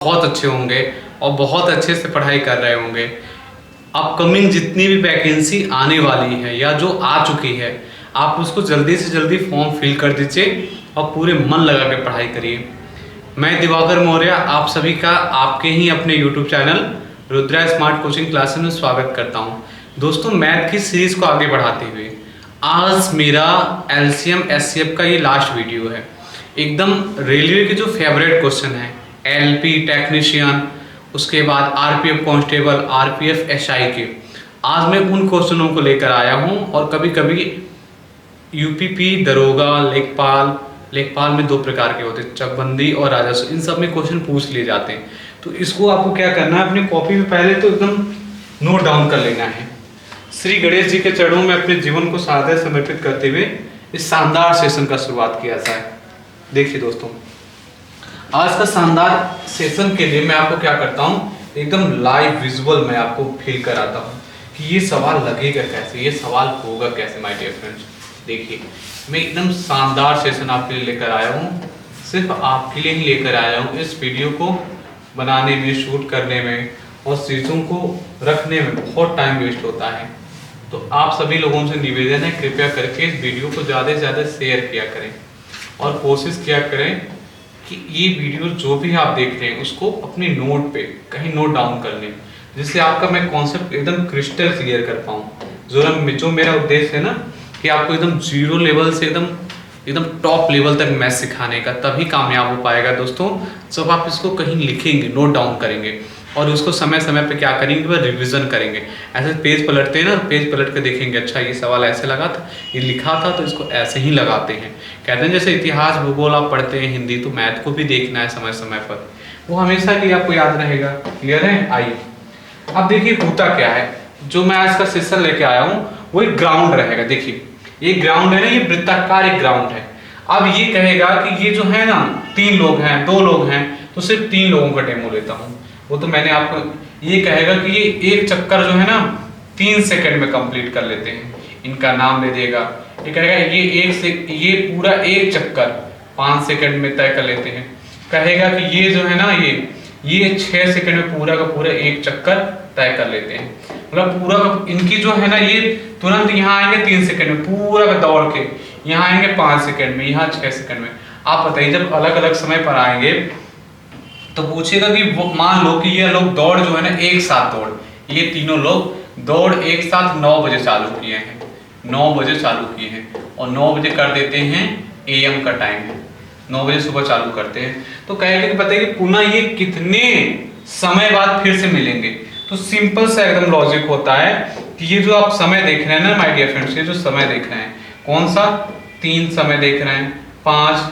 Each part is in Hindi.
बहुत अच्छे होंगे और बहुत अच्छे से पढ़ाई कर रहे होंगे। अपकमिंग जितनी भी वैकेंसी आने वाली है या जो आ चुकी है, आप उसको जल्दी से जल्दी फॉर्म फिल कर दीजिए और पूरे मन लगा के पढ़ाई करिए। मैं दिवाकर मौर्य आप सभी का आपके ही अपने YouTube channel Rudra smart coaching classes में स्वागत करता हूं। दोस्तों, मैथ की सीरीज को आगे बढ़ाते हुए आज मेरा एलसीएम एचसीएफ का ये लास्ट वीडियो है। एकदम रेलवे के जो फेवरेट क्वेश्चन है, एलपी टेक्नीशियन, उसके बाद आरपीएफ कांस्टेबल, आरपीएफ एसआई के, आज मैं उन क्वेश्चनों को लेकर आया हूं। और कभी कभी यूपीपी, दरोगा, लेखपाल में दो प्रकार के होते हैं, चकबंदी और राजस्व, इन सब में क्वेश्चन पूछ लिए जाते हैं। तो इसको आपको क्या करना है, अपनी कॉपी में पहले तो एकदम नोट डाउन कर लेना है। श्री गणेश जी के चरणों में अपने जीवन को सादर समर्पित करते हुए इस शानदार सेशन का शुरुआत किया जाए। देखिए दोस्तों, आज का शानदार सेशन के लिए मैं आपको क्या करता हूँ, एकदम लाइव विजुअल मैं आपको फील कराता हूँ कि ये सवाल लगेगा कैसे, ये सवाल होगा कैसे। माय डियर फ्रेंड्स, देखिए मैं एकदम शानदार सेशन आपके लिए लेकर आया हूँ। सिर्फ आपके लिए ही लेकर आया हूँ। इस वीडियो को बनाने में, शूट करने में और चीज़ों को रखने में बहुत टाइम वेस्ट होता है। तो आप सभी लोगों से निवेदन है, कृपया करके इस वीडियो को ज़्यादा से ज़्यादा शेयर किया करें और कोशिश किया करें कि ये वीडियो जो भी आप देख रहे हैं उसको अपने नोट पे कहीं नोट डाउन कर लें, जिससे आपका मैं कॉन्सेप्ट एकदम क्रिस्टल क्लियर कर पाऊँ। जो मेरा उद्देश्य है ना कि आपको एकदम जीरो लेवल से एकदम टॉप लेवल तक मैथ सिखाने का, तभी कामयाब हो पाएगा दोस्तों जब आप इसको कहीं लिखेंगे, नोट डाउन करेंगे और उसको समय समय पे क्या करेंगे, वह रिवीजन करेंगे। ऐसे पेज पलटते हैं ना, पेज पलट के देखेंगे, अच्छा ये सवाल ऐसे लगा था, ये लिखा था, तो इसको ऐसे ही लगाते हैं। कहते हैं जैसे इतिहास भूगोल आप पढ़ते हैं हिंदी, तो मैथ को भी देखना है समय समय पर, वो हमेशा के लिए आपको याद रहेगा। क्लियर है? आइए अब देखिए होता क्या है। जो मैं आज का सेशन लेके आया हूँ वो एक ग्राउंड रहेगा। देखिए ये ग्राउंड है ना, ये वृत्ताकार एक ग्राउंड है। अब ये कहेगा कि ये जो है ना, 3 लोग हैं, 2 लोग हैं, तो सिर्फ 3 लोगों का डेमो लेता हूँ। वो तो मैंने आपको, ये कहेगा कि ये एक चक्कर जो है ना 3 सेकंड में कंप्लीट कर लेते हैं, इनका नाम दे देगा। ये कहेगा ये पूरा एक चक्कर 5 सेकंड में तय कर लेते हैं। कहेगा कि ये जो है ना, ये 6 सेकंड में पूरा का पूरा एक चक्कर तय कर लेते हैं। मतलब पूरा इनकी जो है ना, ये तुरंत यहाँ आएंगे 3 सेकंड में, पूरा का दौड़ के यहाँ आएंगे 5 सेकंड में, यहाँ 6 सेकंड में। आप बताइए जब अलग अलग समय पर आएंगे तो पूछेगा कि मान लो कि ये लोग दौड़ जो है ना, एक साथ दौड़, ये तीनों लोग दौड़ एक साथ 9 बजे चालू किए हैं, 9 बजे चालू किए हैं और 9 बजे कर देते हैं एएम का टाइम है, 9 बजे सुबह चालू करते हैं। तो कहेगा कि बताइए पुनः ये कितने समय बाद फिर से मिलेंगे। तो सिंपल सा एकदम लॉजिक होता है कि ये जो आप समय देख रहे हैं ना माय डियर फ्रेंड्स, ये जो समय देख रहे हैं, कौन सा 3 समय देख रहे हैं, 5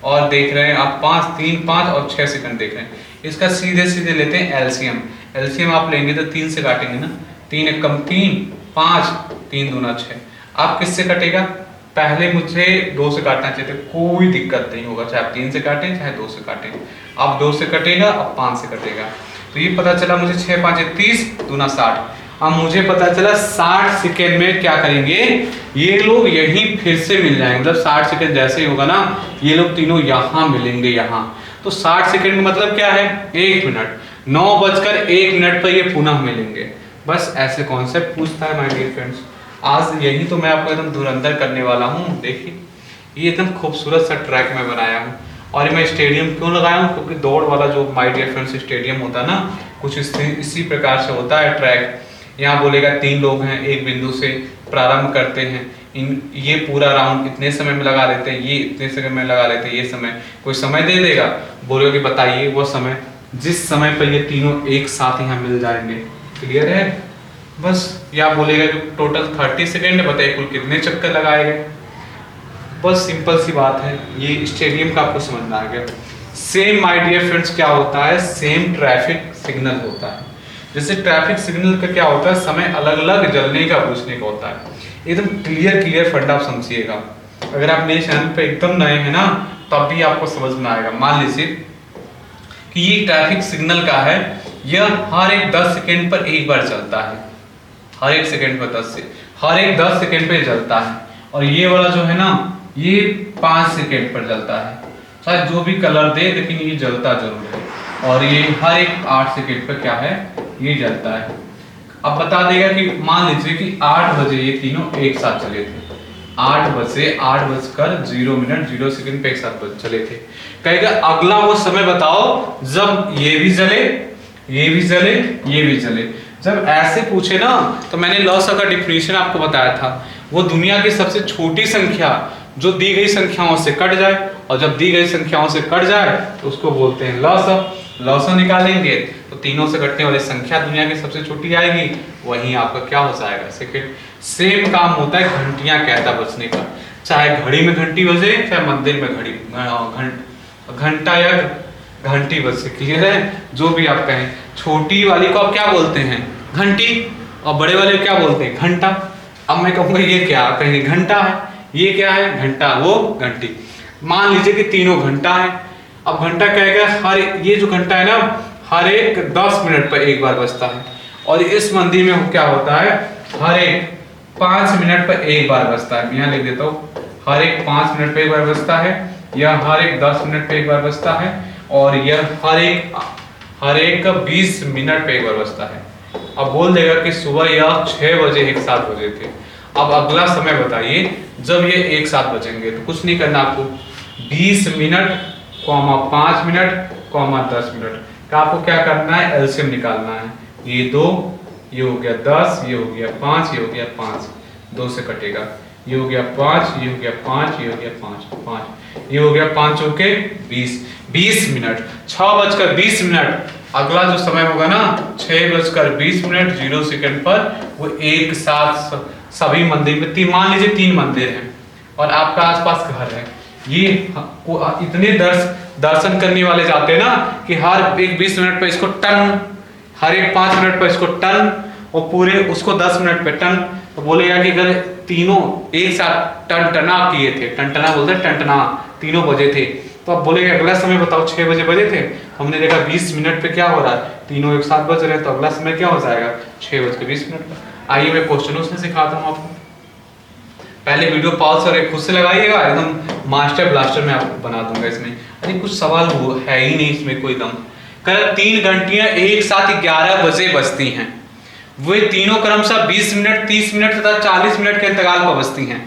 और देख रहे हैं आप 5, 3, 5 और 6 सेकंड देख रहे हैं। इसका सीधे सीधे लेते हैं एलसीएम। एलसीएम आप लेंगे तो 3 से काटेंगे ना, 3 एक कम 3, 5, 3 दूना 6। आप किससे कटेगा? पहले मुझे 2 से काटना चाहिए, कोई दिक्कत नहीं होगा, चाहे आप 3 से काटें चाहे 2 से काटें। आप 2 से कटेगा, अब 5 से कटेगा। तो ये पता चला मुझे 6 5 30 दूना 60। अब मुझे पता चला 60 सेकेंड में क्या करेंगे, ये लोग यहीं फिर से मिल जाएंगे। मतलब 60 सेकेंड जैसे ही होगा ना, ये लोग तीनों यहाँ मिलेंगे यहाँ। तो 60 सेकेंड का मतलब क्या है, 1 मिनट, 9:01 पर ये पुनः मिलेंगे। बस ऐसे कॉन्सेप्ट पूछता है माय डियर फ्रेंड्स। आज यही तो मैं आपको एकदम धुरंधर करने वाला हूँ। देखिए ये एकदम खूबसूरत सा ट्रैक मैं बनाया हूँ। और मैं स्टेडियम क्यों लगाया हूँ, क्योंकि दौड़ वाला जो माय डियर फ्रेंड्स स्टेडियम होता है ना, कुछ इसी प्रकार से होता है ट्रैक। यहाँ बोलेगा 3 लोग हैं, एक बिंदु से प्रारंभ करते हैं, ये पूरा राउंड इतने समय में लगा लेते हैं, ये इतने समय में लगा लेते हैं, ये समय कोई समय दे देगा, बोलेगा कि बताइए वो समय जिस समय पर ये तीनों एक साथ यहाँ मिल जाएंगे। क्लियर है? बस या बोलेगा कि टोटल 30 सेकेंड है, बताइए कुल कितने चक्कर लगाए गए। बस सिंपल सी बात है, ये स्टेडियम का आपको समझ में आ गया। सेम माय डियर फ्रेंड्स क्या होता है, सेम ट्रैफिक सिग्नल होता है। जैसे ट्रैफिक सिग्नल का क्या होता है, समय अलग अलग जलने का पूछने का होता है। एकदम क्लियर फंडा आप समझिएगा। अगर आप मेरे चैनल पे एकदम नए हैं ना, तब भी आपको समझ में आएगा। मान लीजिए कि ये ट्रैफिक सिग्नल का है, यह हर एक 10 सेकेंड पर एक बार चलता है, हर एक सेकेंड पर 10 सेकेंड पे जलता है। और ये वाला जो है ना, ये 5 सेकेंड पर जलता है। शायद जो भी कलर दे, लेकिन ये जलता जरूर है। और ये हर एक 8 सेकेंड पर क्या है ये जलता है। अब बता देगा कि मान लीजिए कि 8 बजे ये तीनों एक साथ चले थे, 8 बजे 8:0 पे एक साथ चले थे। कहेगा अगला वो समय बताओ जब ये भी जले, ये भी जले, ये भी जले। जब ऐसे पूछे ना तो मैंने लॉस का डिफिनीशन आपको बताया था, वो दुनिया की सबसे छोटी संख्या जो दी गई संख्याओं से कट जाए, और जब दी गई संख्याओं से कट जाए तो उसको बोलते हैं लॉस। लॉस निकालेंगे तो तीनों से कटने वाली संख्या दुनिया की सबसे छोटी आएगी, वहीं आपका क्या हो जाएगा सेकंड। सेम काम होता है घंटियां कहता बजने का, चाहे घड़ी में घंटी बजे चाहे मंदिर में घड़ी घंटा या घंटी बजे, क्लियर है। जो भी आप कहें, छोटी वाली को आप क्या बोलते हैं घंटी, और बड़े वाले को क्या बोलते हैं घंटा। अब मैं कहूँगा ये क्या, आप कहेंगे घंटा है, ये क्या है घंटा, वो घंटी। मान लीजिए कि तीनों घंटा है। अब घंटा कहेगा हर ये जो घंटा है ना हर एक 10 मिनट पर एक बार बजता है, और इस मंदिर में क्या होता है हर एक 5 मिनट पर एक बार बजता है। यहाँ लिख देता हूँ, हर एक 5 मिनट पर एक बार बजता है, यह हर एक 10 मिनट पर एक बार बजता है, और यह हर एक 20 मिनट पे एक बार बजता है। अब बोल देगा कि सुबह यह 6 बजे एक साथ बजे थे। अब अगला समय बताइए जब ये एक साथ बजेंगे। तो कुछ नहीं करना आपको, 20 मिनट, 5 मिनट, 10 मिनट का आपको क्या करना है एलसीएम निकालना है। ये 2, ये हो गया 10, ये हो गया 5, ये हो गया 5, 2 से कटेगा, ये हो गया 5, ये हो गया 5, ये हो गया 5, ये हो गया 5 होके 20 मिनट, 6:20। अगला जो समय होगा ना 6:20 पर वो एक साथ सभी मंदिर में, मान लीजिए 3 मंदिर हैं और आपका आसपास घर है, ये इतने दर्शन करने वाले जाते हैं ना कि हर एक 20 मिनट पर इसको टन, हर एक 5 मिनट पर इसको टन, और पूरे उसको 10 मिनट पे टन। तो बोलेगा कि अगर तीनों एक साथ टनटना किए थे, टनटना बोलते हैं, टनटना तीनों बजे थे, तो अब बोलेगा अगला समय बताओ 6 बजे बजे थे, हमने देखा 20 मिनट पे क्या हो रहा है, तीनों एक साथ बज रहे हैं, तो अगला समय क्या हो जाएगा 6:20 पर। आइए मैं क्वेश्चनों से सिखाता हूँ आपको। पहले वीडियो पॉज करके खुद से लगाइएगा, एकदम मास्टर ब्लास्टर में आपको बना दूंगा इसमें। अरे कुछ सवाल वो है ही नहीं इसमें कोई दम। कर 3 घंटियां एक साथ 11 बजे बजती हैं, वे तीनों क्रमशः 20 मिनट, 30 मिनट तथा 40 मिनट के अंतराल पर बजती हैं।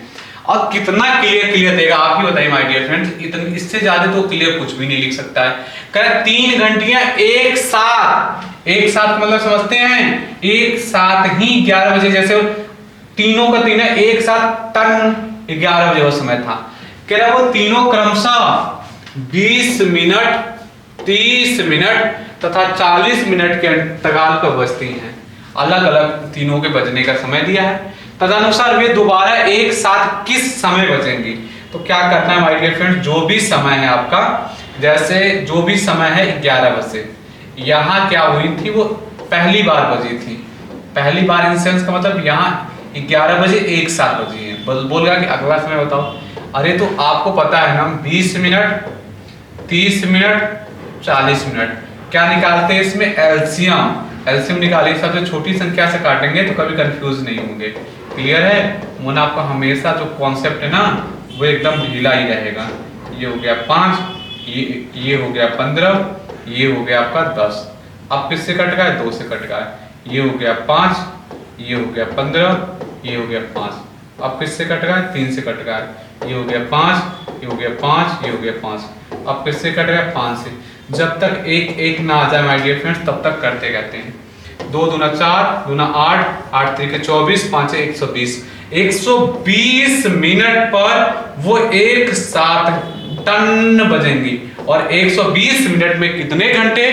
और कितना क्लियर देगा आप ही बताइए माय डियर फ्रेंड्स, इतनी इससे ज्यादा तो क्लियर कुछ भी नहीं लिख सकता है। कह 3 घंटियां एक साथ मतलब समझते हैं एक साथ ही 11 बजे, जैसे तीनों का तीनों एक साथ टन 11 बजे वो समय था। कह रहा वो तीनों क्रमशः 20 मिनट, 30 मिनट तथा 40 मिनट के अंतराल पर बजती हैं। अलग अलग तीनों के बजने का समय दिया है, तदनुसार वे दोबारा एक साथ किस समय बजेंगी। तो क्या करना है माय डियर फ्रेंड्स, जो भी समय है आपका, जैसे जो भी समय है 11 बजे, यहाँ क्या हुई थी वो पहली बार बजी थी, पहली बार इन सेंस का मतलब यहाँ 11 बजे एक साथ बजी है। बोलेगा कि अगला समय बताओ। अरे तो आपको पता है ना 20 मिनट, 30 मिनट, 40 मिनट, क्या निकालते हैं इसमें एलसीएम निकालिए, सबसे छोटी संख्या से काटेंगे तो कभी कंफ्यूज नहीं होंगे। क्लियर है मुना, आपका हमेशा जो कॉन्सेप्ट है ना वो एकदम ढीला ही रहेगा। ये हो गया 5, ये हो गया 15, ये हो गया आपका 10। अब किससे कट गया 2 से कट गया, ये हो गया 5, ये हो गया 15, ये हो गया 5। अब किससे कट गया 3 से कट गया, ये हो गया 5, ये हो गया 5, ये हो गया 5। अब किससे कट गया 5 से। जब तक एक ना आ जाए माय डियर फ्रेंड्स तब तक करते रहते हैं। 2 दूना 4, दूना 8, 8 त्रिके 24, 5 120। 120 मिनट पर वो एक साथ टन बजेंगी। और 120 मिनट में कितने घंटे,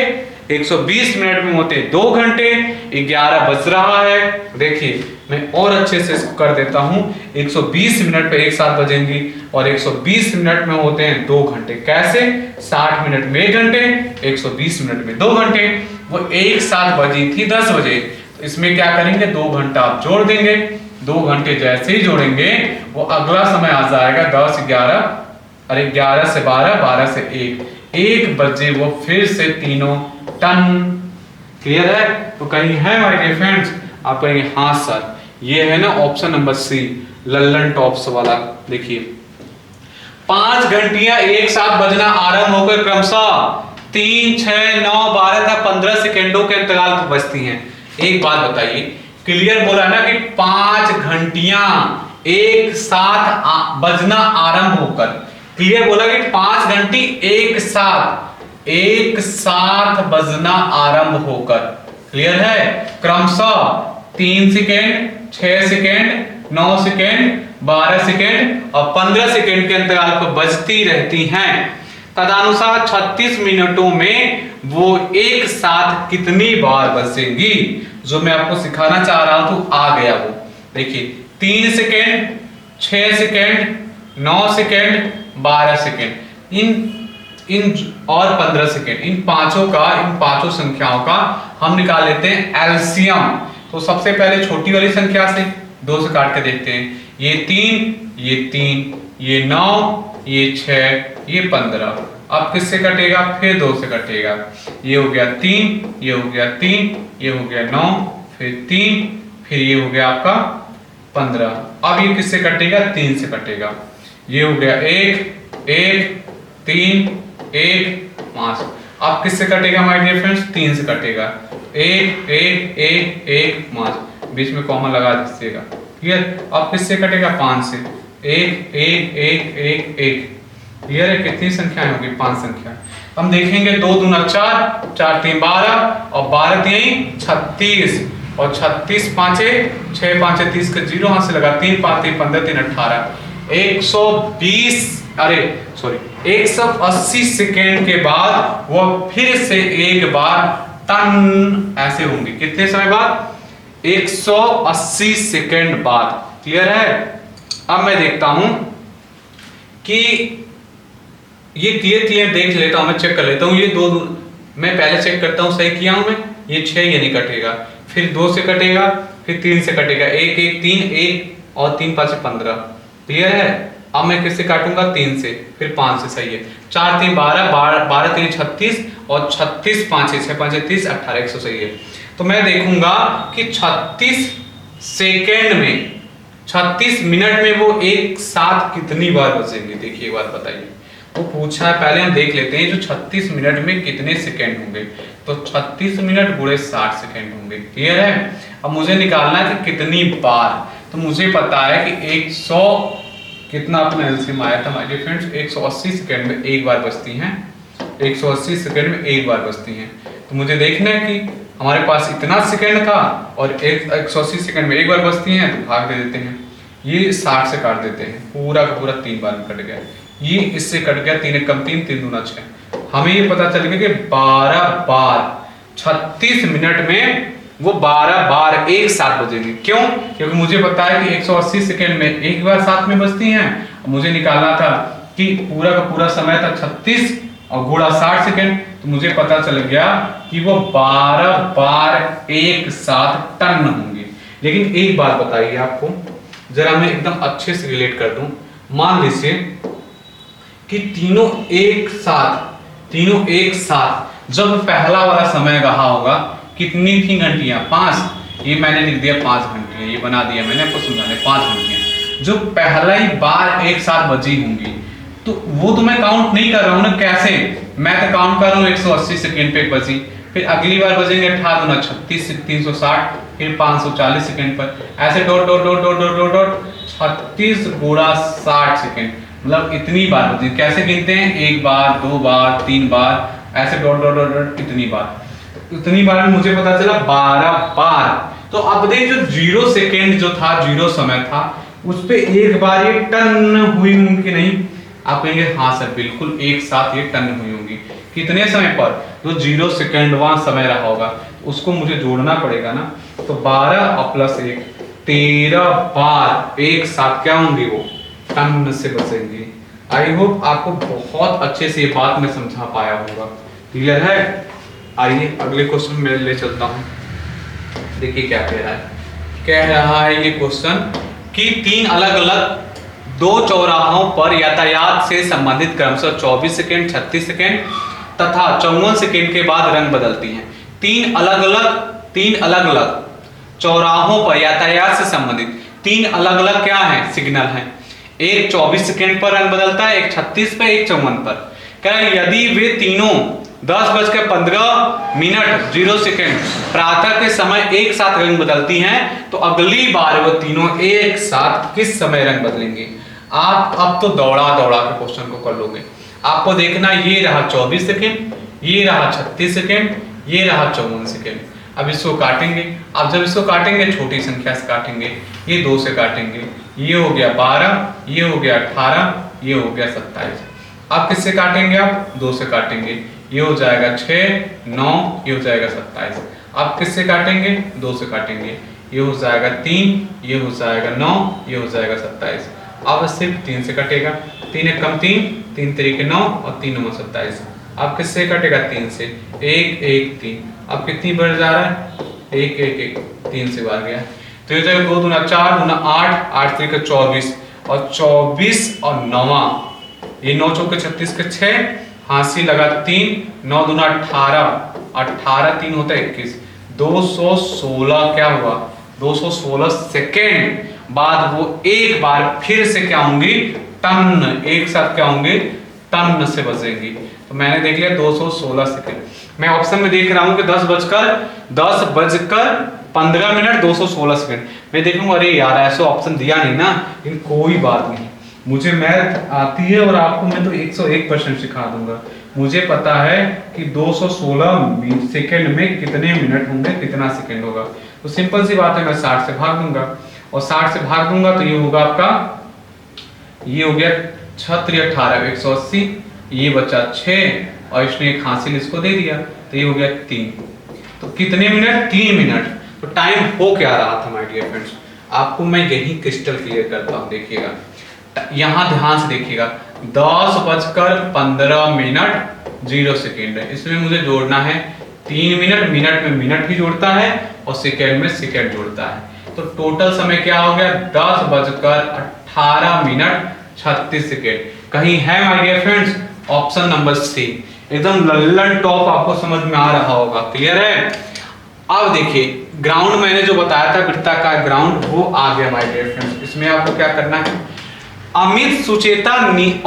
120 मिनट में होते 2 घंटे, 11 बज रहा है। देखिए मैं और अच्छे से इसको कर देता हूं, 120 मिनट पे एक साथ बजेंगी और 120 मिनट में होते हैं 2 घंटे। कैसे, 60 मिनट में 1 घंटे, 120 मिनट में 2 घंटे। वो एक साथ बजी थी 10 बजे, तो इसमें क्या करेंगे 2 घंटा आप जोड़ देंगे। 2 घंटे जैसे ही जोड़ेंगे वो अगला समय आ जाएगा 10 11, अरे 11 से 12, 12 से 1 बजे वो फिर से तीनों टन। क्लियर है। तो कहीं है माय डियर फ्रेंड्स, आप कहेंगे हाँ सर, ये है ना option number C, Lallan tops वाला। देखिए 5 घंटियां एक साथ बजना आरंभ होकर क्रमशः 3, 6, 9, 12 तथा 15 सेकेंडों के अंतराल पर बजती हैं। एक बात बताइए, क्लियर बोला ना कि 5 घंटियां एक साथ बजना आरंभ होकर, क्लियर बोला कि 5 घंटी एक साथ बजना आरंभ होकर, क्लियर है, क्रमशः 3 सेकेंड, 6 सेकेंड, 9 सेकेंड, 12 सेकेंड और 15 सेकेंड के अंतराल पर बजती रहती हैं। तदनुसार 36 मिनटों में वो एक साथ कितनी बार बजेंगी, जो मैं आपको सिखाना चाह रहा हूं तो आ गया वो। देखिए 3 सेकेंड, 6 सेकेंड, 9 सेकेंड, 12 सेकेंड, इन और 15 सेकेंड, इन पांचों संख्याओं का हम निकाल लेते हैं एलसीएम। तो सबसे पहले छोटी वाली संख्या से 2 से काट के देखते हैं। ये 3, ये 3, ये 9, ये 6, ये 15। अब किससे कटेगा, फिर 2 से कटेगा। ये हो गया 3, ये हो गया 3, ये हो गया 9, फिर 3, फिर ये हो गया आपका 15। अब ये किससे कटेगा, 3 से कटेगा। ये हो गया 1, 1, 3, 1, 5। अब किससे कटेगा माय डियर फ्रेंड्स, 3 से कटेगा। 1, 1, 1, 1, 5, बीच में कॉमा लगा दीजिएगा, क्लियर। अब किससे कटेगा, 5 से। 1, 1, 1, 1, 1, क्लियर है। कितनी संख्याएं होगी, 5 संख्या। हम देखेंगे 2 दूना 4, 4 3 12 और 12 3 36 और 36 5 6 5 30 का 0 हाथ से लगा, 3 5 3 15 3 18, 180 सेकेंड के बाद वो फिर से एक बार टन ऐसे होंगे। कितने समय बाद, 180 सेकेंड बाद, क्लियर है। अब मैं देखता हूं कि ये क्लियर देख लेता हूं, मैं चेक कर लेता हूं। ये 2 मैं पहले चेक करता हूं सही किया हूं मैं। ये 6 ये नहीं कटेगा, फिर 2 से कटेगा, फिर 3 से कटेगा, 1 1 3 1 और 3 5 15, क्लियर है। अब मैं किससे काटूंगा, 3 से, फिर 5 से, सही है। 4 3 12 12 3 36 और 36 5 6 5 30 18, 100, सही है। तो मैं देखूंगा कि 36 सेकेंड में, 36 मिनट में वो एक साथ कितनी बार बजेंगे। देखिए एक बात बताइए, वो पूछा है, पहले हम देख लेते हैं जो 36 मिनट में कितने सेकेंड होंगे। तो 36 मिनट गुणे 60 सेकेंड होंगे, क्लियर है। अब मुझे निकालना है कि कितनी बार, तो मुझे पता है कि 100 कितना अपना एलसीएम आया था माय डियर फ्रेंड्स, 180 सेकेंड में एक बार बजती हैं, 180 सेकेंड में एक बार बजती हैं। तो मुझे देखना है कि हमारे पास इतना सेकेंड था और 180 सेकेंड में एक बार बजती हैं, तो भाग दे देते हैं। ये 60 से काट देते हैं, पूरा का पूरा 3 बार में कट गया। ये इससे कट गया, 3 1 कम 3 3 दूना 6। हमें ये पता चल गया कि 12 बार 36 मिनट में वो 12 बार एक साथ बजेंगे। क्यों, क्योंकि मुझे पता है कि 180 सेकेंड में एक बार साथ में बजती हैं। मुझे निकालना था कि पूरा का पूरा समय था 36 और गुणा 60 सेकेंड, तो मुझे पता चल गया कि वो 12 बार एक साथ टन होंगे। लेकिन एक बात बताइए आपको, जरा मैं एकदम अच्छे से रिलेट कर दूं। मान लीजिए कि तीनों एक साथ जब पहला वाला समय रहा होगा, कितनी थी घंटियां, 5। ये मैंने लिख दिया 5 घंटियां, ये बना दिया मैंने आपको समझाने, 5 घंटियां जो पहला ही बार एक साथ बजी होंगी। तो वो तो मैं काउंट नहीं कर रहा हूं ना, कैसे, मैं तो काउंट कर रहा हूं 180 सेकेंड पे बजी, फिर अगली बार बजेंगे 18 दूना 36 360, फिर 540 सेकेंड पर, ऐसे dot dot dot dot dot dot 36 गुणा 60 सेकेंड, मतलब इतनी बार बजी। कैसे गिनते हैं, 1 बार 2 बार 3 बार, ऐसे डॉट डॉट डॉट डॉट इतनी बार। इतनी बार में मुझे पता चला 12 बार। तो अब देख, जो 0 सेकेंड जो था, 0 समय था, उस पे एक बार ये टन हुई होंगी कि नहीं। आप कहेंगे हाँ सर बिल्कुल एक साथ ये टन हुई होंगी। कितने समय पर, जो 0 सेकेंडवां समय रहा होगा, उसको मुझे जोड़ना पड़ेगा ना। तो 12 और प्लस 1 13 बार एक साथ क्या होंगी, वो टन से बचेंगे। आई होप आपको बहुत अच्छे से ये बात मैं समझा पाया होगा, क्लियर है। आइए अगले क्वेश्चन में ले चलता हूं। देखिए क्या कह रहा है ये क्वेश्चन कि 3 अलग अलग 2 चौराहों पर यातायात से संबंधित क्रमशः 24 सेकेंड 36 सेकेंड तथा 54 सेकेंड के बाद रंग बदलती हैं। 3 अलग अलग चौराहों पर यातायात से संबंधित 3 अलग अलग क्या है, सिग्नल हैं। एक 24 सेकेंड पर रंग बदलता है, एक 36 पे, एक 54 पर। कह रहा है यदि वे तीनों 10:15 0 सेकेंड प्रातः के समय एक साथ रंग बदलती हैं, तो अगली बार वो तीनों एक साथ किस समय रंग बदलेंगे। आप अब तो दौड़ा दौड़ा के क्वेश्चन को कर लोगे। आपको देखना, ये रहा 24 सेकेंड, ये रहा 36 सेकेंड, ये रहा 54 सेकेंड। अब इसको काटेंगे। अब जब इसको काटेंगे छोटी संख्या से काटेंगे, ये 2 से काटेंगे, ये हो गया 12, ये हो गया 18, ये हो गया 27। अब किससे काटेंगे, आप 2 से काटेंगे, ये हो जाएगा 6, 9, ये हो जाएगा 27। अब किससे काटेंगे, 2 से काटेंगे, ये हो जाएगा 3, ये हो जाएगा 9, ये हो जाएगा 27। अब सिर्फ 3 से कटेगा, 3 एक कम 3, 3 3 9 और 3 9 27। अब किससे कटेगा, 3 से, 1 1 3। अब कितनी बढ़ जा रहा है, 1 1 1, 3 से बढ़ गया। तो ये जाएगा 2 दूना 4, दूना 8, 8 3 24 और 24 और 9, ये 9 चौके 36 के 6, हांसी लगा 3, 9 दूना 18, 18 3 होता है 21, 216 क्या हुआ, 216 सेकेंड बाद वो एक बार फिर से क्या होंगी, टन, एक साथ क्या होंगे, टन से बजेंगी। तो मैंने देख लिया 216 सेकेंड। मैं ऑप्शन में देख रहा हूं कि 10:15 216 सेकेंड। मैं देखूंगा अरे यार ऐसा ऑप्शन दिया नहीं ना, लेकिन कोई बात नहीं, मुझे मैथ आती है और आपको मैं तो 101% सिखा दूंगा। मुझे पता है कि 216 सेकेंड में कितने मिनट होंगे, कितना सेकेंड होगा। तो सिंपल सी बात है, मैं 60 से भाग दूंगा और 60 से भाग दूंगा तो ये होगा आपका, ये हो गया 6 3 18 180, ये बचा 6 और इसने एक हासिल इसको दे दिया तो ये हो गया 3। तो कितने मिनट, 3 मिनट। तो टाइम हो क्या रहा था माय डियर फ्रेंड्स, आपको मैं यही क्रिस्टल क्लियर करता हूं। देखिएगा यहां ध्यान से देखिएगा, 10:15 0 सेकेंड है, इसमें मुझे जोड़ना है 3 मिनट, मिनट में मिनट भी जोड़ता है और सेकेंड में सेकेंड जोड़ता है। तो टोटल समय क्या हो गया, 10:18 36 सेकेंड। कहीं है my dear friends option number C, एकदम लल्लन टॉप, आपको समझ में आ रहा होगा, क्लियर है। अब देखिए ग्राउंड मैंने जो बताया था वृत्ताकार ग्राउंड, वो आ गया माय डियर फ्रेंड्स। इसमें आपको क्या करना है, अमित, सुचेता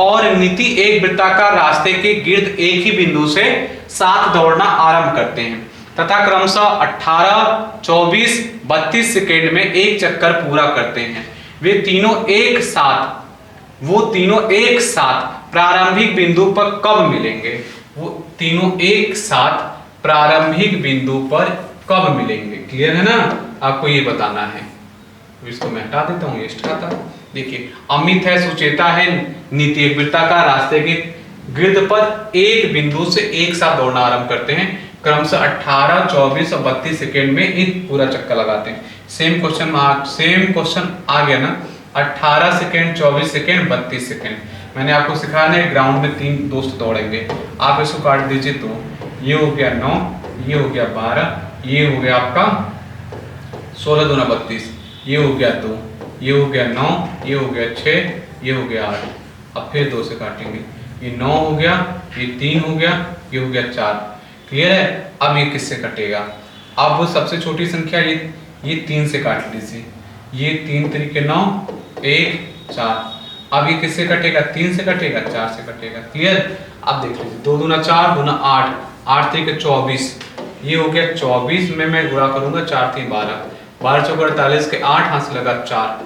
और नीति एक वृत्ताकार रास्ते के गिर्द एक ही बिंदु से साथ दौड़ना आरंभ करते हैं तथा क्रमशः 18 24 32 सेकेंड में एक चक्कर पूरा करते हैं। वे तीनों एक साथ प्रारंभिक बिंदु पर कब मिलेंगे, वो तीनों एक साथ प्रारंभिक बिंदु पर कब मिलेंगे, क्लियर है ना। आपको ये बताना है, इसको मैं हटा देता हूँ, ये हटाता हूँ। देखिए अमित है, सुचेता है, नीति एक वृत्ताकार रास्ते के गिर्द पर एक बिंदु से एक साथ दौड़ना आरंभ करते हैं, क्रमशः 18 24 और 32 सेकेंड में एक पूरा चक्कर लगाते हैं। सेम क्वेश्चन आ गया ना, 18 सेकेंड 24 सेकेंड 32 सेकेंड। मैंने आपको सिखाया ना ग्राउंड में 3 दोस्त दौड़ेंगे, आप इसको काट दीजिए तो ये हो गया 9, ये हो गया 12, ये हो गया आपका 16 दूना 32, ये हो गया 2, ये हो गया 9, ये हो गया 6, ये हो गया 8। अब फिर 2 से काटेंगे, ये 9 हो गया, ये 3 हो गया, ये हो गया 4, क्लियर है। अब ये किससे कटेगा, अब वो सबसे छोटी संख्या ये 3 से काट लीजिए, ये 3 3 के 9 1 4। अब ये किससे कटेगा, 3 से कटेगा, 4 से कटेगा, क्लियर। अब देख लीजिए 2 दूना 4 दूना 8, 8 3 के 24, ये हो गया 24 में मैं गुणा करूंगा 4 3 12, 12 चौके 48 के 8 हाथ से लगा 4,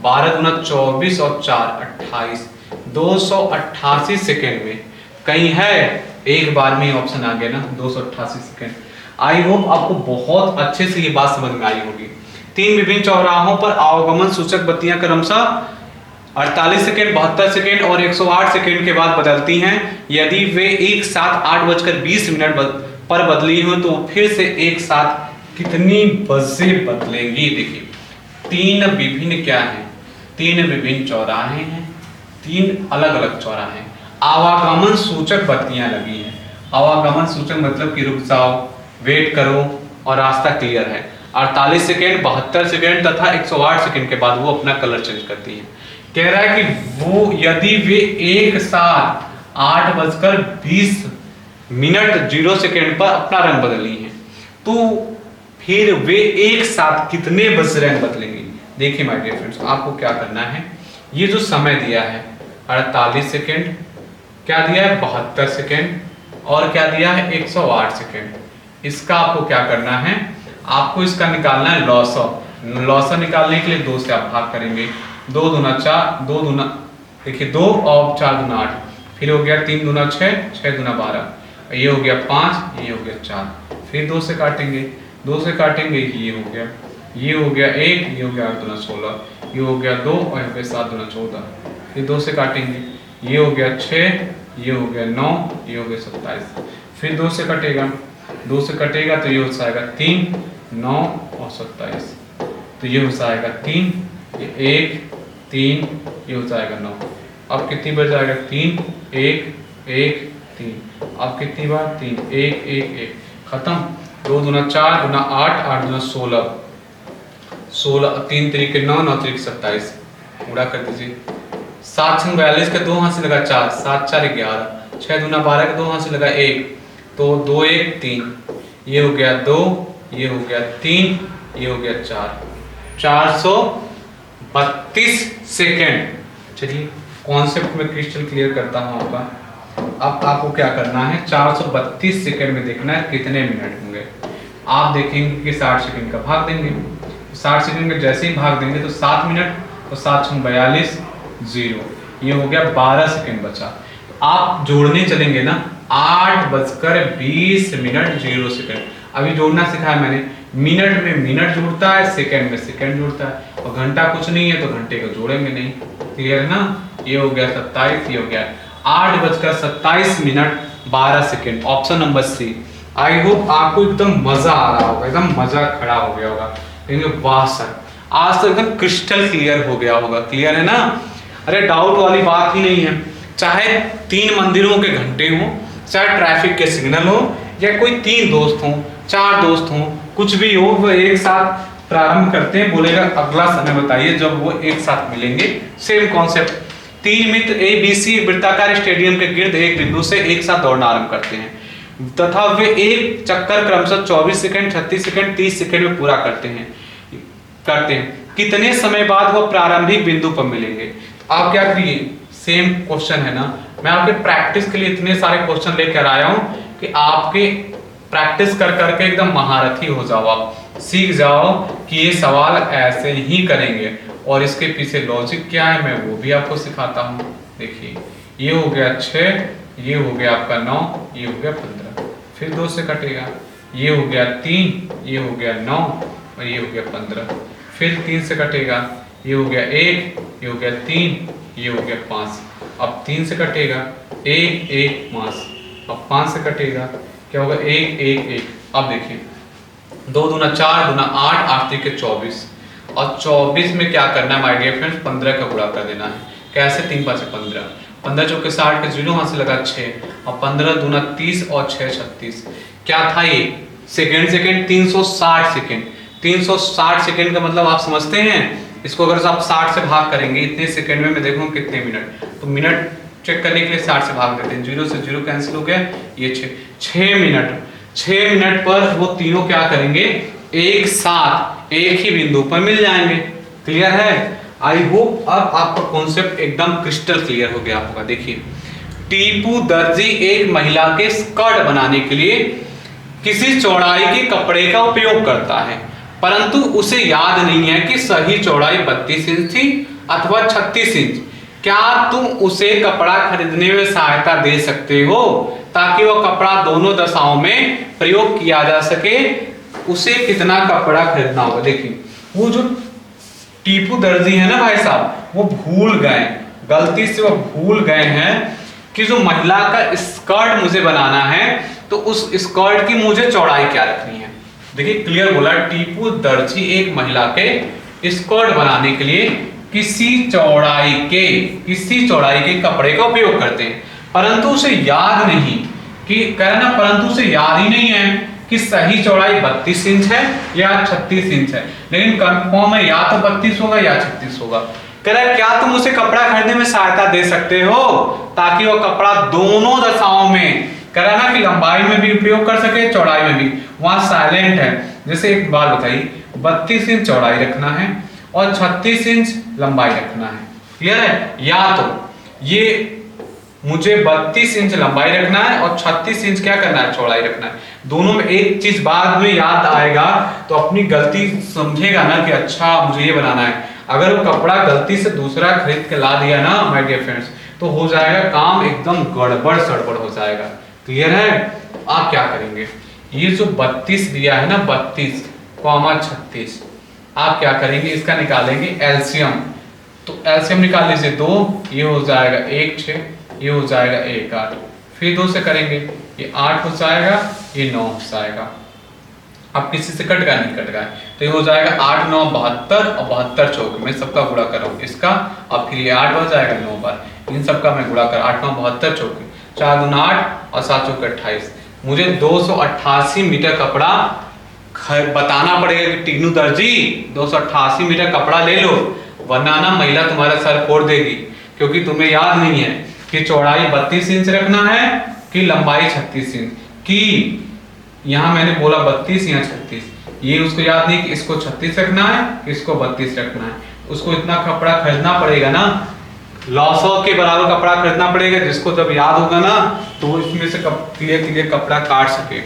12 दूना 24 और 4 28, 288 सेकेंड में। कहीं है, एक बार में ऑप्शन आ गया ना 288 सेकेंड। आई होप आपको बहुत अच्छे से ये बात समझ में आई होगी। 3 विभिन्न चौराहों पर आवागमन सूचक बत्तियां क्रमशः 48 सेकेंड 72 सेकेंड और 108 सेकेंड के बाद बदलती हैं। यदि वे एक साथ 8:20 पर बदली हो तो फिर से एक साथ कितनी बजे बदलेंगी। देखिए 3 विभिन्न क्या है, 3 विभिन्न चौराहे हैं, 3 अलग अलग चौराहे हैं, आवागमन सूचक बत्तियां लगी हैं। आवागमन सूचक मतलब कि रुक जाओ, वेट करो और रास्ता क्लियर है। 48 सेकेंड 72 सेकेंड तथा 108 सेकेंड के बाद वो अपना कलर चेंज करती है। कह रहा है कि वो यदि वे एक साथ 8:20 0 सेकेंड पर अपना रंग बदली है तो फिर वे एक साथ कितने बजे रंग बदलेंगे। देखिए माय डियर फ्रेंड्स, आपको क्या करना है, ये जो समय दिया है 48 सेकेंड, क्या दिया है 72 सेकेंड, और क्या दिया है 108 सेकेंड। इसका आपको क्या करना है, आपको इसका निकालना है लॉसा। लॉसा निकालने के लिए 2 से आप भाग करेंगे, 2 दूना 4, 2 दूना देखिए 2 और 4 दूना 8, फिर हो गया 3 दूना 6, 6 दूना 12, ये हो गया 5, ये हो गया 4, फिर 2 से काटेंगे, 2 से काटेंगे, ये हो गया 1, ये हो गया 8 दूना 16, ये हो गया 2 और यहाँ पे 7 दूना 14, फिर 2 से काटेंगे, ये हो गया 6, ये हो गया 9, ये हो गया 27, फिर 2 से कटेगा, 2 से कटेगा तो ये हो जाएगा 3, 9 और 27, तो ये हो जाएगा 3, ये 1, 3, ये हो जाएगा 9। अब कितनी बार जाएगा 3, 1, 1, 3, अब कितनी बार 3, 1, 1, 1, खत्म। 2 दूना 4, दूना 8, 8 दूना 16, 16, 3 तरीके 9, 9 तरीके 27, उड़ा कर दीजिए। 7 छंग 42 का 2 हाथ से लगा 4, 7 4 11, 6 दूना 12 का 2 हाथ से लगा 1, तो 2 1 3, ये हो गया 2, ये हो गया 3, ये हो गया 4, 432 सेकेंड। चलिए कॉन्सेप्ट में क्रिस्टल क्लियर करता हूं आपका। अब आपको क्या करना है, 432 सेकेंड में देखना है कितने मिनट होंगे। आप देखेंगे कि 60 सेकेंड का भाग देंगे, 60 सेकेंड का जैसे ही भाग देंगे तो 7 मिनट, तो 7 छंग 42, 0, ये हो गया 12 सेकेंड बचा। आप जोड़ने चलेंगे ना, 8:20 मिनट 0 सेकेंड। अभी जोड़ना सिखाया मैंने, मिनट में मिनट जुड़ता है, सेकंड में सेकंड जुड़ता है, और घंटा कुछ नहीं है तो घंटे को जोड़ेंगे नहीं। क्लियर है ना? ये हो गया 27, ये हो गया 8:27 minute 12 second, option number C. I hope आपको एकदम मजा आ रहा होगा, एकदम मजा खड़ा हो गया होगा, लेकिन वाह सर आज तो एकदम क्रिस्टल क्लियर हो गया होगा। क्लियर है ना? अरे डाउट वाली बात ही नहीं है। चाहे 3 मंदिरों के घंटे हो, चाहे ट्रैफिक के सिग्नल हो, या कोई 3 दोस्त हो, 4 दोस्त हो, कुछ भी हो, वो एक साथ प्रारंभ करते हैं। बोलेगा अगला समय बताइए जब वो एक साथ मिलेंगे। सेम कॉन्सेप्ट, 3 मित्र ABC वृत्ताकार स्टेडियम के गिर्द एक बिंदु से एक साथ दौड़ना आरंभ करते हैं तथा वे एक चक्कर क्रमशः 24 सेकंड, 36 सेकंड, 30 सेकंड में पूरा करते हैं। कितने समय बाद वो प्रारंभिक बिंदु पर मिलेंगे? तो आप क्या करिए, सेम क्वेश्चन है ना, मैं आपके प्रैक्टिस के लिए इतने सारे क्वेश्चन लेकर आया हूं कि आपके प्रैक्टिस कर करके एकदम महारथी हो जाओ, आप सीख जाओ कि ये सवाल ऐसे ही करेंगे और इसके पीछे लॉजिक क्या है मैं वो भी आपको सिखाता हूं। देखिए ये हो गया 6, ये हो गया आपका 9, ये हो गया 15, फिर 2 से कटेगा, ये हो गया 3, ये हो गया 9 और ये हो गया 15, फिर 3 से कटेगा, ये हो गया 1, ये हो गया 3, ये हो गया 5, अब 3 से कटेगा 1 1 5, अब 5 से कटेगा क्या होगा 1 1 1। अब देखिए 2 दूना 4, दूना 8, 8 3 के 24, और 24 में क्या करना है माय डियर फ्रेंड्स, 15 का गुणा कर देना है। कैसे? 3 5 15, 15 चौके 60 के 0 हाथ से लगा 6, और 15 दूना 30 और 6 36। क्या था ये? Second second 360 second. 360 सेकेंड का मतलब आप समझते हैं? इसको अगर आप 60 से भाग करेंगे इतने सेकेंड में, मैं देखूंगा कितने मिनट, तो मिनट चेक करने के लिए 60 से भाग देते हैं, 0 से 0 कैंसिल हो गया, ये 6 मिनट। 6 मिनट पर वो तीनों क्या करेंगे, एक साथ एक ही बिंदु पर मिल जाएंगे। क्लियर है? आई होप अब आपका कॉन्सेप्ट एकदम क्रिस्टल क्लियर हो गया होगा। देखिए टीपू दर्जी एक महिला के स्कर्ट बनाने के लिए किसी चौड़ाई के कपड़े का उपयोग करता है, परंतु उसे याद नहीं है कि सही चौड़ाई 32 इंच थी अथवा 36 इंच। क्या तुम उसे कपड़ा खरीदने में सहायता दे सकते हो ताकि वह कपड़ा दोनों दशाओं में प्रयोग किया जा सके? उसे कितना कपड़ा खरीदना होगा? देखिए वो जो टीपू दर्जी है ना भाई साहब, वो भूल गए, गलती से वो भूल गए हैं कि जो महिला का स्कर्ट मुझे बनाना है तो उस स्कर्ट की मुझे चौड़ाई क्या रखनी है। देखिए क्लियर बोला, टीपू दर्जी एक महिला के स्कर्ट बनाने के लिए किसी चौड़ाई के कपड़े का उपयोग करते हैं, परंतु उसे याद नहीं कि कहना, परंतु उसे याद ही नहीं है कि सही चौड़ाई 32 इंच है या 36 इंच है, लेकिन कंफर्म है या तो 32 होगा या 36 होगा। कह रहा है क्या तुम उसे कपड़ा खरीदने में सहायता दे सकते हो ताकि वह कपड़ा दोनों दशाओं में, कह रहा ना कि लंबाई में भी उपयोग कर सके, चौड़ाई में भी। वहां साइलेंट है। जैसे एक बात बताइए, 32 इंच चौड़ाई रखना है और 36 इंच लंबाई रखना है। क्लियर है? या तो ये मुझे 32 इंच लंबाई रखना है और 36 इंच क्या करना है, चौड़ाई रखना है। दोनों में एक चीज बाद में याद आएगा तो अपनी गलती समझेगा ना कि अच्छा मुझे ये बनाना है। अगर वो कपड़ा गलती से दूसरा खरीद के ला दिया ना माय डियर फ्रेंड्स, तो हो जाएगा काम एकदम गड़बड़ सड़बड़ हो जाएगा। क्लियर है? आप क्या करेंगे, ये जो 32 दिया है ना, 32,36, आप क्या करेंगे, इसका निकालेंगे एलसीएम। तो एलसीएम निकाल लीजिए, 2 ये हो जाएगा 1 6, ये हो जाएगा 1 8, फिर 2 से करेंगे, ये 8 हो जाएगा, ये 9 हो जाएगा। अब किसी से कट गया, नहीं कट गया, तो ये हो जाएगा 8 9 72 और 72 चौक में सबका गुणा कर रहा हूँ इसका, अब फिर ये 8 हो जाएगा 9 बार, इन सबका मैं गुणा कर 8 9 72 चौक, 4 दूना 8 और 7 चौक 28। मुझे 288 मीटर कपड़ा बताना पड़ेगा कि टीनू दर्जी 288 मीटर कपड़ा ले लो, वरना ना महिला तुम्हारा सर फोड़ देगी, क्योंकि तुम्हें याद नहीं है कि चौड़ाई 32 इंच रखना है कि लंबाई 36 इंच की। यहाँ मैंने बोला 32 या 36, ये उसको याद नहीं कि इसको 36 रखना है कि इसको 32 रखना है। उसको इतना कपड़ा खरीदना पड़ेगा ना, 900 के बराबर कपड़ा खरीदना पड़ेगा, जिसको जब याद होगा ना तो वो इसमें से क्लियर कपड़ा काट सके।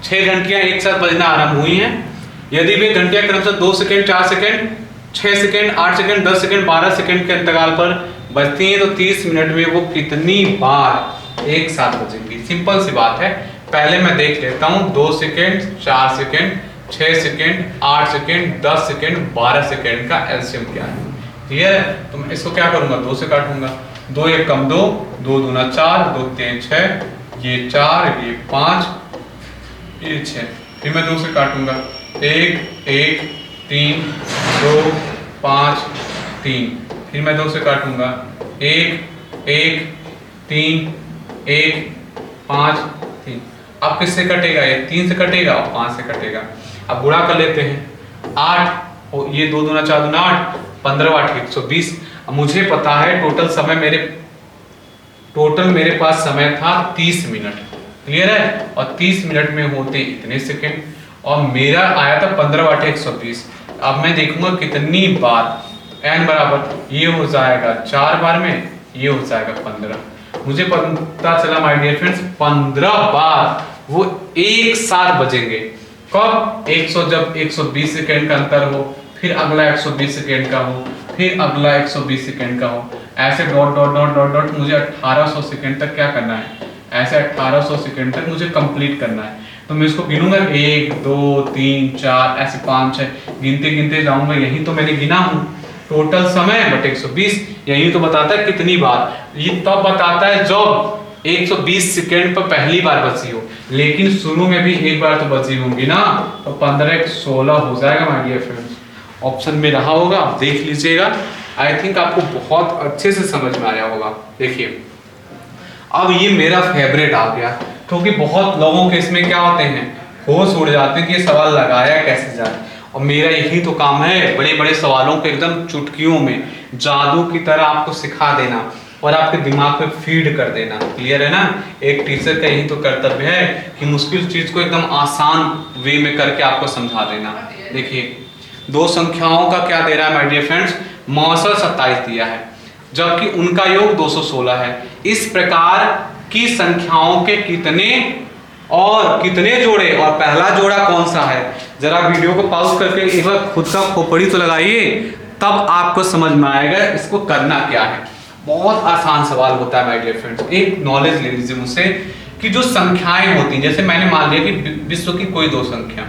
6 घंटियां एक साथ बजना आरंभ हुई हैं। यदि वे घंटियां क्रमशः 2 second 4 second 6 second 8 second 10 second 12 second के अंतराल पर बजती हैं, तो 30 मिनट में वो कितनी बार एक साथ बजेंगी। सिंपल सी बात है, पहले मैं देख लेता हूँ 2 second 4 second 6 second 8 second 10 second 12 second का एलसीएम क्या है। क्लियर है? तो मैं इसको क्या करूंगा, 2 से काटूंगा, 2 1 कम 2, 2 दूना 4, 2 3 6, ये 4 ये 5 ये 6, फिर मैं 2 से काटूंगा, 1 1 3 2 5 3, फिर मैं 2 से काटूंगा, 1 1 3 1 5 3। अब किससे कटेगा, ये 3 से कटेगा और 5 से कटेगा। अब गुणा कर लेते हैं, 8 और ये 2 दूना 4 दूना 8, 15 8 120। अब मुझे पता है टोटल मेरे पास समय था 30 मिनट। क्लियर है? और 30 मिनट में होते इतने सेकंड, और मेरा आया था 15 8 120। अब मैं देखूंगा कितनी बार, n बराबर ये हो जाएगा 4 बार में, ये हो जाएगा 15। मुझे पता चला माय डियर फ्रेंड्स 15 बार वो एक साथ बजेंगे। कब? 100 जब 120 सेकंड का अंतर हो, फिर अगला 120 सेकंड का हो, फिर अगला 120 सेकंड का हो, ऐसे dot dot dot dot dot मुझे 1800 सेकंड तक क्या करना है, ऐसे 1800 सेकंड तक मुझे कंप्लीट करना है। तो मैं इसको गिनूंगा 1 2 3 4 ऐसे 5 6 गिनते गिनते जाऊंगा। यही तो मैंने गिना हूं, टोटल समय बटे 120, यही तो बताता है कितनी बार। ये तब बताता है जब 120 सेकंड पर पहली बार बची हो, लेकिन शुरू में भी एक बार तो बची होंगी ना, तो 15 16 हो जाएगा माय डियर फ्रेंड्स। ऑप्शन में रहा होगा, आप देख लीजिएगा। आई थिंक आपको बहुत अच्छे से समझ में आया होगा। देखिए अब ये मेरा फेवरेट आ गया, क्योंकि बहुत लोगों के इसमें क्या होते हैं, होश उड़ जाते हैं कि ये सवाल लगाया कैसे जाए। और मेरा यही तो काम है, बड़े बड़े सवालों को एकदम चुटकियों में जादू की तरह आपको सिखा देना और आपके दिमाग पे फीड कर देना। क्लियर है ना? एक टीचर का यही तो कर्तव्य है कि मुश्किल चीज को एकदम आसान वे में करके आपको समझा देना। देखिए 2 संख्याओं का क्या दे रहा है माय डियर फ्रेंड्स, 62 27 दिया है, जबकि उनका योग 216 है। इस प्रकार की संख्याओं के कितने और कितने जोड़े और पहला जोड़ा कौन सा है, जरा वीडियो को पॉज करके एक बार खुद का खोपड़ी तो लगाइए, तब आपको समझ में आएगा इसको करना क्या है। बहुत आसान सवाल होता है माय डियर फ्रेंड्स। एक नॉलेज ले लीजिए मुझसे कि जो संख्याएं होती हैं, जैसे मैंने मान लिया कि विश्व की कोई 2 संख्या,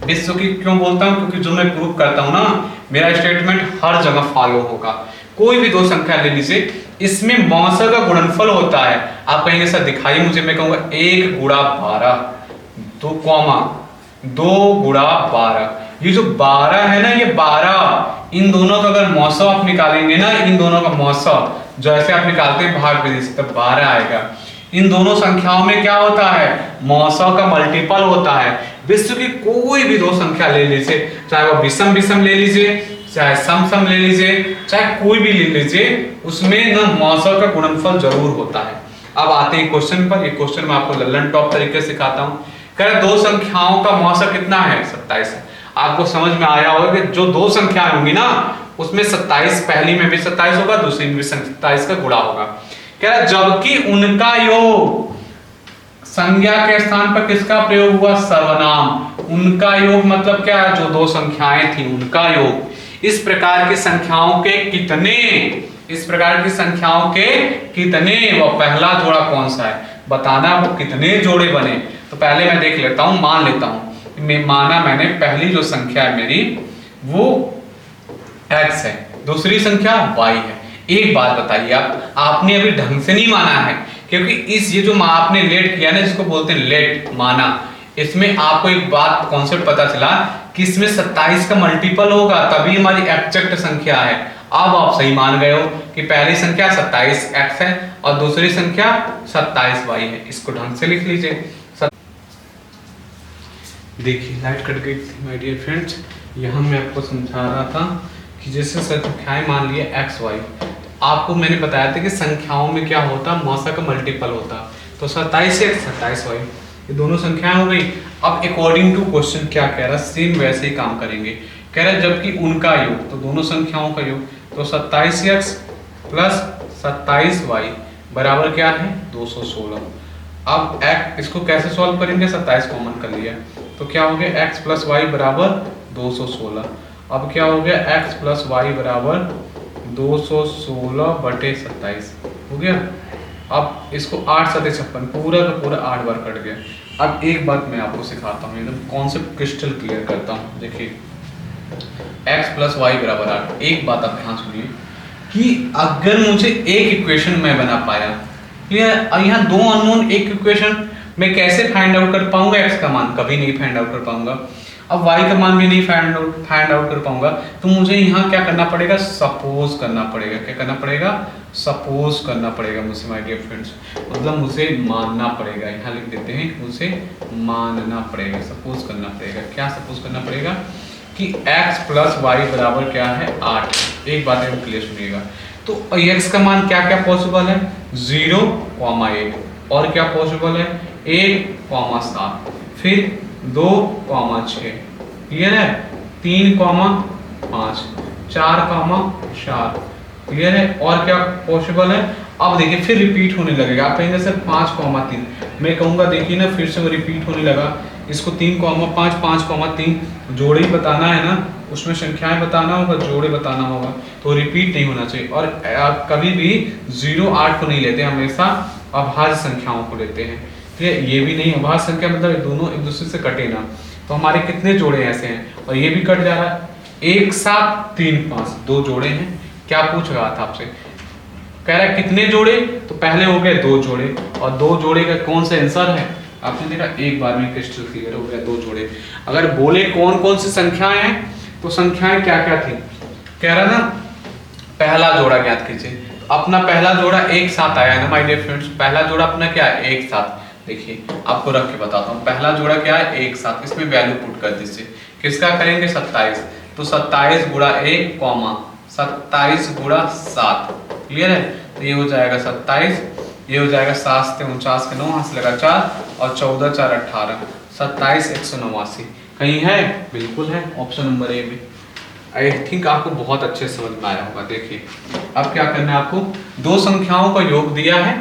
विश्व की क्यों बोलता हूं, क्योंकि जो मैं प्रूव करता हूं ना, मेरा स्टेटमेंट हर जगह फॉलो होगा। कोई भी 2 संख्या ले लीजिए, इसमें 62 का गुणनफल होता है। आप कहेंगे सर दिखाइए मुझे, मैं कहूंगा 1 गुणा 12 तो कॉमा 2 गुणा 12। ये जो 12 है ना, ये 12, इन दोनों का अगर मौसा आप निकालेंगे ना, इन दोनों का मौसा जैसे आप निकालते हैं भाग विधि से, तब 12 आएगा। इन दोनों संख्याओं में क्या होता है, मौसा का मल्टीपल होता है। विश्व की कोई भी 2 संख्या ले लीजिए, चाहे वो विषम विषम ले लीजिए, चाहे सम सम ले लीजिए, चाहे कोई भी ले लीजिए, उसमें ना मौसा का गुणनफल जरूर होता है। अब आते हैं क्वेश्चन पर। ये क्वेश्चन मैं आपको लल्लन टॉप तरीके से सिखाता हूँ। कह रहा 2 संख्याओं का मौसा कितना है, 27 है। आपको समझ में आया होगा कि जो 2 संख्याएं होंगी ना, उसमें 27 पहली में भी 27 होगा, दूसरी में भी 27 का गुणा होगा। कह रहा जबकि उनका योग, संज्ञा के स्थान पर किसका प्रयोग हुआ, सर्वनाम। उनका योग मतलब क्या है, जो दो संख्याएं थी उनका योग। इस प्रकार की संख्याओं के कितने, इस प्रकार की संख्याओं के कितने, वो पहला जोड़ा कौन सा है बताना, वो कितने जोड़े बने। तो पहले मैं देख लेता हूं, मान लेता हूं, माना मैंने पहली जो संख्या है मेरी वो x है, दूसरी संख्या y है। एक बात बताइए, आपने अभी ढंग से नहीं माना है, क्योंकि इस ये जो आपने लेट किया ना, जिसको बोलते हैं लेट माना, इसमें आपको एक बात कॉन्सेप्ट पता चला कि इसमें 27 का मल्टीपल होगा तभी हमारी एग्जैक्ट संख्या है। अब आप सही मान गए हो कि पहली संख्या 27x है और दूसरी संख्या 27y है। इसको ढंग से लिख लीजिए। देखिए लाइट कट गई थी माय डियर फ्रेंड्स। यहाँ मैं आपको समझा रहा था कि जैसे संख्याएं मान लिए एक्स वाई, तो आपको मैंने बताया था कि संख्याओं में क्या होता, मौसा का मल्टीपल होता। तो 27x 27y ये दोनों संख्याएं हो गई। अब अकॉर्डिंग टू क्वेश्चन क्या कह रहा है, सेम वैसे ही काम करेंगे। कह रहा है जबकि उनका योग, तो दोनों संख्याओं का योग, तो 27x प्लस 27y बराबर क्या है 216। अब x इसको कैसे सॉल्व करेंगे, 27 कॉमन कर लिया तो क्या हो गया x प्लस वाई बराबर 216। अब क्या हो गया x प्लस वाई बराबर 216 बटे 27 हो गया। अब इसको 8 7 56 पूरा का पूरा 8 बार कट गया। अब एक बात मैं आपको सिखाता हूँ, एकदम कॉन्सेप्ट क्रिस्टल क्लियर करता हूँ। देखिए x प्लस वाई बराबर 8, एक बात आप ध्यान सुनिए कि अगर मुझे एक इक्वेशन में बना पाया, यहाँ दो अननोन एक इक्वेशन मैं कैसे फाइंड आउट कर पाऊंगा, x का मान कभी नहीं फाइंड आउट कर पाऊंगा, अब y का मान भी नहीं फाइंड आउट कर पाऊंगा। तो मुझे यहाँ क्या करना पड़ेगा, सपोज करना पड़ेगा। क्या करना पड़ेगा, सपोज करना पड़ेगा मुझे माय डियर फ्रेंड्स, मतलब मुझे मानना पड़ेगा। यहाँ लिख देते हैं, मुझे मानना पड़ेगा, सपोज करना पड़ेगा। क्या सपोज करना पड़ेगा कि x प्लस वाई बराबर क्या है 8। एक बात है क्लियर सुनिएगा, तो x का मान क्या क्या पॉसिबल है 0,8, और क्या पॉसिबल है 1,7, फिर 2,6, क्लियर है 3,5, 4,4, क्लियर है, और क्या पॉसिबल है। अब देखिए फिर रिपीट होने लगेगा, आप कहेंगे सर 5,3, मैं कहूंगा देखिए ना फिर से वो रिपीट होने लगा। इसको 3,5 5,3 जोड़े ही बताना है ना, उसमें संख्याएं बताना होगा, जोड़े बताना होगा, तो रिपीट नहीं होना चाहिए। और आप कभी भी 0 8 को नहीं लेते, हमेशा अभाज्य संख्याओं को लेते हैं। ठीक है, ये भी नहीं अभाज्य संख्या मतलब दोनों एक दूसरे से कटे ना। तो हमारे कितने जोड़े ऐसे हैं, और ये भी कट जा रहा है, 1 7 3 5 2 जोड़े हैं। क्या पूछ रहा था आपसे, कह रहा है कितने जोड़े, तो पहले हो गए 2 जोड़े, और 2 जोड़े का कौन सा आंसर है, आपने देखा एक बार में क्रिस्टल क्लियर हो गया 2 जोड़े। अगर बोले कौन कौन सी संख्याएं हैं, तो संख्याएं क्या क्या थी, कह रहा ना पहला जोड़ा ज्ञात कीजिए। अपना पहला जोड़ा 1 7 आया ना माय डियर फ्रेंड्स, पहला जोड़ा अपना क्या है 1 7। देखिए आपको रख के बताता हूँ, पहला जोड़ा क्या है 1 7, इसमें वैल्यू पुट कर दीजिए। किसका करेंगे 27, तो 27 गुणा 1 27 गुणा 7, क्लियर है। तो ये हो जाएगा 27, ये हो जाएगा 7 से 49 के 9 हाथ से लगा 4 और 14 4 18, 27 189 कहीं है, बिल्कुल है, ऑप्शन नंबर ए में। आई थिंक आपको बहुत अच्छे से समझ में आया होगा। देखिए अब क्या करना है, आपको दो संख्याओं का योग दिया है,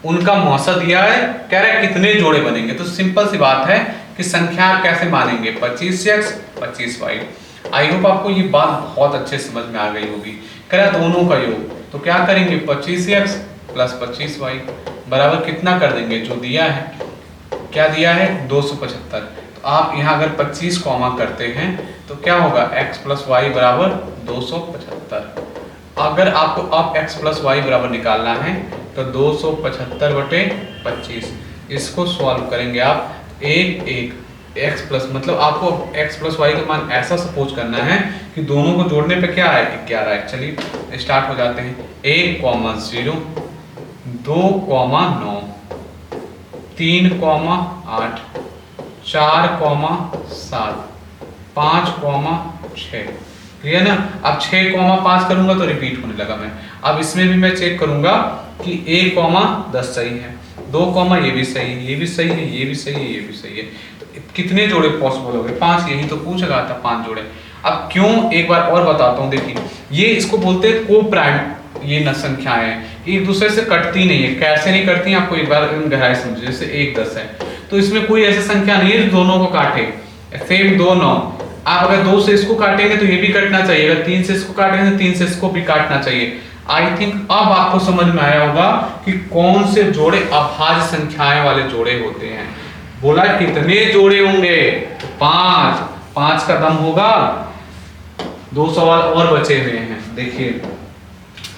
उनका मौसा दिया है, कह रहा है कितने जोड़े बनेंगे। तो सिंपल सी बात है कि संख्या आप कैसे मानेंगे 25x 25y। आई होप आपको ये बात बहुत अच्छे समझ में आ गई होगी। कह रहा है दोनों का योग, तो क्या करेंगे 25x प्लस 25y बराबर कितना कर देंगे, जो दिया है, क्या दिया है 275। तो आप यहाँ अगर 25 कॉमा करते हैं तो क्या होगा x प्लस वाई बराबर 275। अगर आपको अब x प्लस वाई बराबर निकालना है तो 275 बटे 25, इसको सॉल्व करेंगे आप 1 x प्लस, मतलब आपको x प्लस वाई का मान ऐसा सपोज करना है कि दोनों को जोड़ने पे क्या है 11 है। चलिए स्टार्ट हो जाते हैं, 1,0 2,9 3,8 4,7 5,6, क्लियर ना। अब 6,5 करूंगा तो रिपीट होने लगा मैं। अब इसमें भी मैं चेक करूंगा कि 1,10 सही है, 2, ये भी सही है, ये भी सही है, ये भी सही है, ये भी सही है। तो कितने जोड़े पॉसिबल हो गए 5, यही तो पूछ रहा था 5 जोड़े। अब क्यों, एक बार और बताता हूँ। देखिए ये इसको बोलते हैं को प्राइम ये न संख्याएं, एक दूसरे से कटती नहीं है। कैसे नहीं कटती आपको एक बार गहराई समझिए। जैसे 1 10 है तो इसमें कोई ऐसी संख्या नहीं है जो दोनों को काटे। सेम 2 9, आप अगर 2 से इसको काटेंगे तो ये भी कटना चाहिए, अगर 3 से इसको काटेंगे तो 3 से इसको भी काटना चाहिए। आई थिंक अब आपको समझ में आया होगा कि कौन से जोड़े अभाज्य संख्याएं वाले जोड़े होते हैं। बोला कितने जोड़े होंगे, तो 5। 5 का दम होगा। 2 सवाल और बचे हुए हैं। देखिए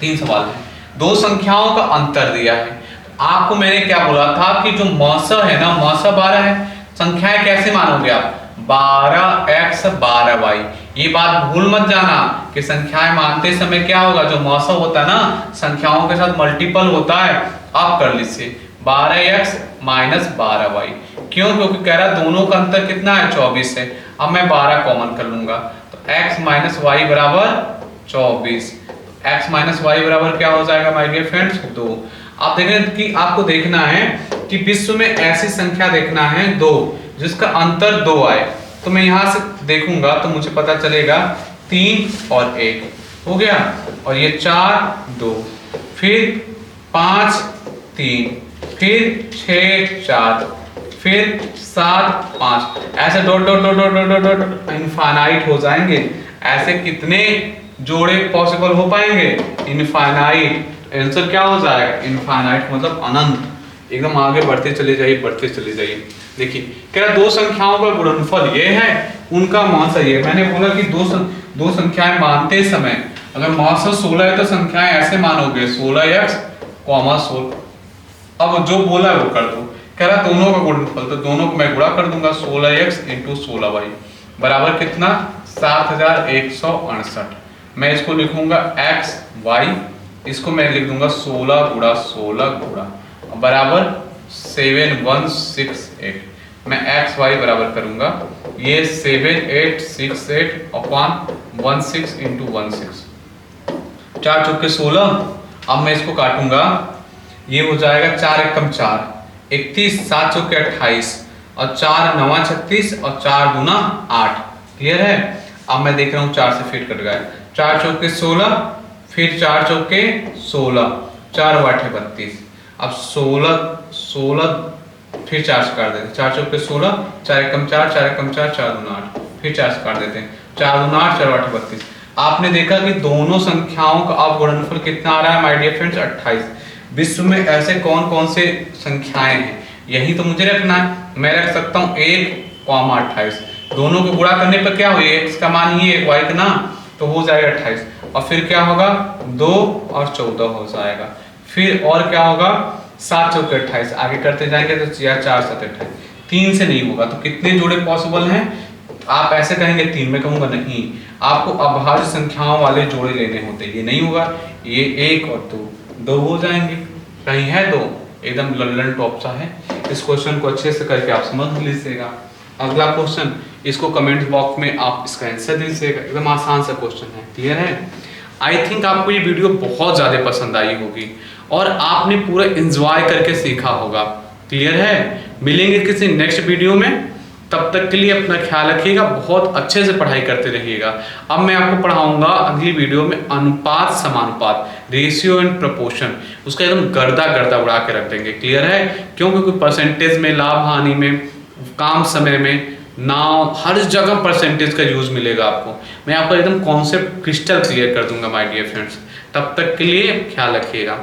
3 सवाल है, 2 संख्याओं का अंतर दिया है। आपको मैंने क्या बोला था कि जो मौसा है ना, मौसा 12 है। संख्याएं कैसे मानोगे आप, 12x 12y। ये बात भूल मत जाना कि संख्याएं मानते समय क्या होगा, जो मौसा होता है ना संख्याओं के साथ मल्टीपल होता है। आप कर लीजिए 12x माइनस 12y। क्यों, क्योंकि कह रहा दोनों का अंतर कितना है, 24 है। अब मैं 12 कॉमन कर लूंगा तो x माइनस वाई बराबर 24। x माइनस वाई बराबर क्या हो जाएगा माय डियर फ्रेंड्स, 2। आप देखें कि आपको देखना है कि विश्व में ऐसी संख्या देखना है 2 जिसका अंतर 2 आए। तो मैं यहां से देखूंगा तो मुझे पता चलेगा 3 और 1 हो गया, और ये 4 2, फिर 5 3, फिर 6 4, फिर 7 5, ऐसे dot dot dot dot dot dot infinite हो जाएंगे। ऐसे कितने जोड़े पॉसिबल हो पाएंगे, इनफाइनाइट। आंसर क्या हो जाएगा, इनफाइनाइट मतलब अनंत। एकदम आगे बढ़ते चले जाइए, बढ़ते चले जाइए। देखिए क्या 2 संख्याओं का गुणनफल ये है, उनका मौसा ये। मैंने बोला कि दो संख्याएं मानते समय अगर मौसा 16 है तो संख्याएं ऐसे मानोगे 16x, 16। अब जो बोला है वो कर दो। कह रहा दोनों का गुणनफल, तो दोनों को मैं गुणा कर दूंगा 16x इंटू 16y बराबर कितना, 7168। मैं इसको लिखूंगा x y, इसको मैं लिख दूंगा 16 गुणा 16 गुणा बराबर 7168। मैं x y बराबर करूंगा ये 7868 अपॉन 16 इंटू 16, 4 चौके 16। अब मैं इसको काटूंगा, ये हो जाएगा 4 एकम 4 31, 7 चौके 28 और 4 9 36 और 4 दूना 8। क्लियर है। अब मैं देख रहा हूँ 4 से फिर कट गया, 4 चौके 16, फिर 4 चौके 16, 4 8 32। अब 16 फिर 4 से काट देते हैं, 4 चौके 16, 4 एकम 4, 4 एकम 4, 4 दूना 8, फिर 4 से काट देते हैं, 4 दूना 8, 4 8 32। आपने देखा कि दोनों संख्याओं का अब गुणनफल कितना आ रहा है माय डियर फ्रेंड्स, 28। विश्व में ऐसे कौन कौन से संख्याएं हैं, यही तो मुझे रखना है। मैं रख सकता हूँ 1, 28। दोनों को गुणा करने पर क्या हुई, x का मान ही 1 y का ना, तो हो जाएगा 28। और फिर क्या होगा, 2 और 14 हो जाएगा। फिर और क्या होगा, 7 चौके 28। आगे करते जाएंगे तो 4 7 28। 3 से नहीं होगा, तो कितने जोड़े पॉसिबल हैं, आप ऐसे कहेंगे 3, मैं कहूंगा नहीं, आपको अभाज्य संख्याओं वाले जोड़े लेने होते। ये नहीं होगा, ये 1 और 2 हो जाएंगे। कहीं है 2, एकदम लल्लन टॉप सा है। इस क्वेश्चन को अच्छे से करके आप समझ लीजिएगा। अगला क्वेश्चन, इसको कमेंट बॉक्स में आप इसका आंसर दीजिएगा। एकदम आसान सा क्वेश्चन है। क्लियर है। आई थिंक आपको ये वीडियो बहुत ज़्यादा पसंद आई होगी और आपने पूरा एंजॉय करके सीखा होगा। क्लियर है। मिलेंगे किसी नेक्स्ट वीडियो में, तब तक के लिए अपना ख्याल रखिएगा, बहुत अच्छे से पढ़ाई करते रहिएगा। अब मैं आपको पढ़ाऊंगा अगली वीडियो में अनुपात समानुपात, रेशियो एंड प्रपोर्शन। उसका एकदम गर्दा उड़ा के रख देंगे। क्लियर है। क्यों, क्योंकि परसेंटेज में, लाभ हानि में, काम समय में, नाउ हर जगह परसेंटेज का यूज मिलेगा आपको। मैं आपको एकदम कॉन्सेप्ट क्रिस्टल क्लियर कर दूंगा माय डियर फ्रेंड्स। तब तक के लिए ख्याल रखिएगा।